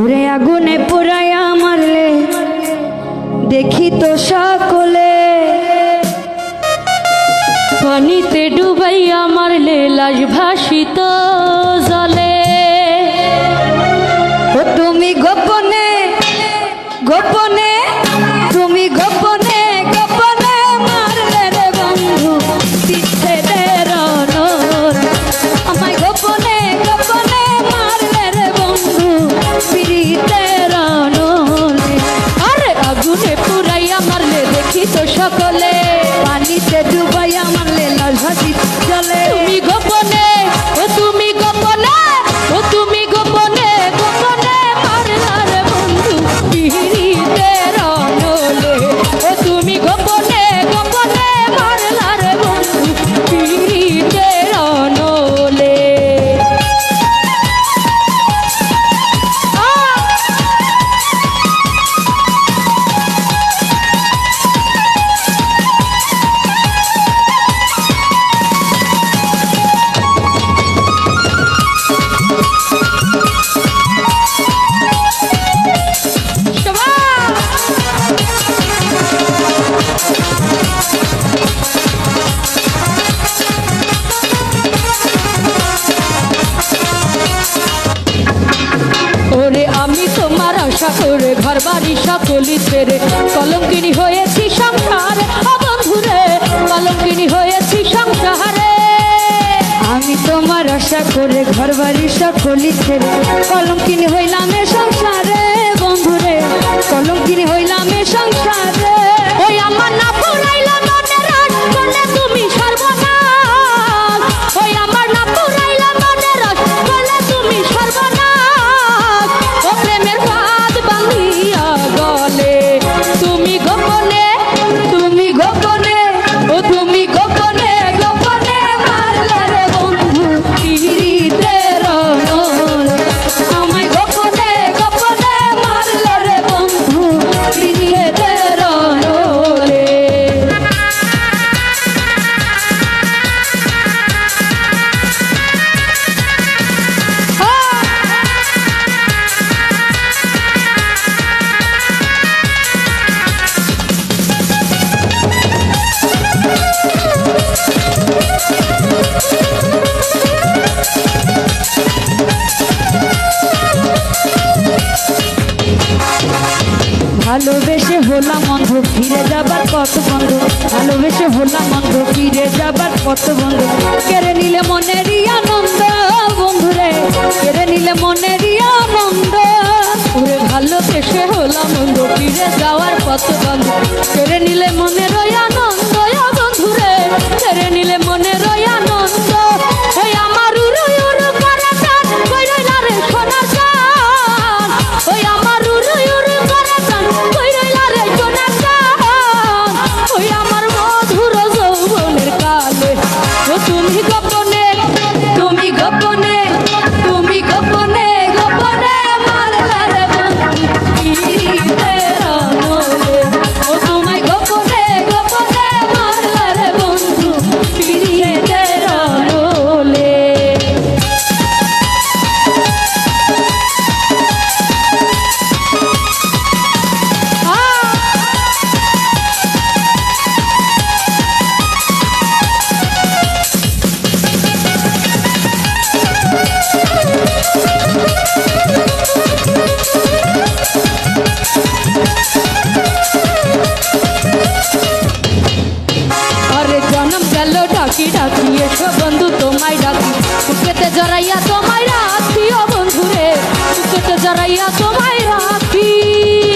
ওরে আগুনে পোড়াইয়া মারলে দেখি তো সকলে, পানিতে ডুবাইয়া মারলে লাশ ভাসিত জলে। ও তুমি গোপনে গোপনে, তুমি গোপনে গোপনে মারলে রে বন্ধু বিচ্ছেদের নূর। আমায় গোপনে গোপনে মারলে রে বন্ধু পিরিতের নূর। আরে আগুনে পুরাইয়া মারলে দেখি তো সকলে, পানিতে ডুবাইয়া মারলে লাশ ভাসিত জলে। তুমি গোপনে, ও তুমি গোপনে, ও তুমি গোপনে গোপনে মারলা রে বন্ধু পিরিতের নলে। ও তুমি গোপনে গোপনে মারলা রে বন্ধু পিরিতের নলে। ওরে আমি তোমার আশা করে ঘর বাড়ি সকলি ছেড়ে কলঙ্কিনী হয়েছি সংসারে। ও বন্ধুরে কলঙ্কিনী হয়েছি সংসারে। আমি তোমার আশা করে ঘর বাড়ি সকলি ছেড়ে কলঙ্কিনী হইলাম এ সংসারে। বন্ধুরে কলঙ্কিনী হইলাম এ সংসারে। ওই আমার না পুরাইলা মনের আশ করলে তুমি সর্বনাশ। ওই আমার না পুরাইলা মনের আশ করলে তুমি সর্বনাশ। ও প্রেমের ফাঁদ বাঁধিয়া গলে তুমি গোপনে, তুমি গোপনে, ও তুমি গোপনে গোপনে মারলা রে বন্ধু পিরিতের নূর। আমায় গোপনে গোপনে মারলা রে বন্ধু পিরিতের নূর। ভালোবেসে হলাম অন্ধ ফিরে যাবার কত বন্ধু। ভালোবেসে হলাম অন্ধ ফিরে যাবার কত বন্ধু। কেড়ে নিলে মনেরই আনন্দ বন্ধুরে, কেড়ে নিলে মনেরই আনন্দ। ওরে ভালোবেসে হলাম অন্ধ ফিরে যাওয়ার পথ বন্ধ। কেড়ে নিলে মনের ওই আনন্দ। ও বন্ধুরে কেড়ে নিলে মনের ওই আনন্দ। ওই আমার উড়ু উড়ু করে প্রাণ কই রইলা রে সোনার চাঁদ। ওই আমার উড়ু উড়ু করে প্রাণ কই রইলা রে সোনার চাঁদ। ওই আমার মধুর যৌবনের কালে ও তুমি গোপনে, তুমি গোপনে, তুমি গোপনে গোপনে মারলা রে বন্ধু পিরিতের নূর। ও তোমায় গোপনে গোপনে মারলা রে বন্ধু পিরিতের নূর। আরে জনম গেল ডাকি ডাকি এসো বন্ধু তোমায় ডাকি। বুকেতে জড়াইয়া তোমায় রাখি। ও বন্ধুরে বুকেতে জড়াইয়া তোমায় রাখি।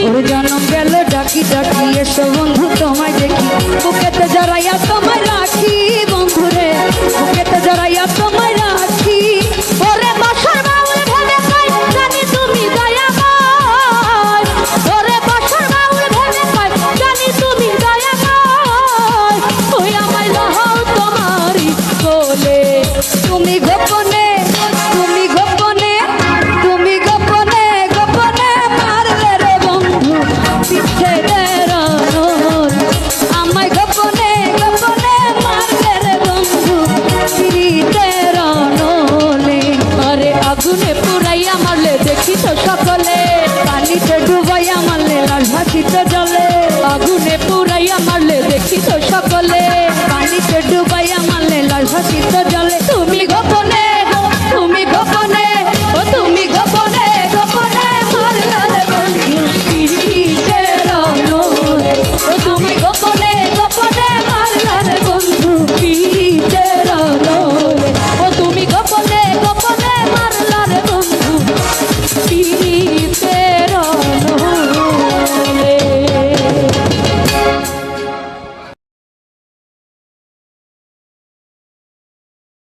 ওর জনম গেল ডাকি ডাকি এসো বন্ধু তোমায় দেখি। বুকেতে জড়াইয়া তোমায় রাখি বন্ধুরে, বুকেতে জড়াইয়া তোমায় রাখি। ওরে বছর বাউল ভেবে কই জানি তুমি দয়াময়। ওরে বছর বাউল ভেবে কই জানি তুমি দয়াময়। ওই আমায় লহও তোমারই কোলে। তুমি গোপনে, তুমি গোপনে, তুমি গোপনে গোপনে মারলে রে বন্ধু ভাসিত জলে, আগুনে পুরাইয়া মারলে দেখি তো সকলে, পানিতে ডুবাইয়া মারলে লাশ ভাসিত জলে।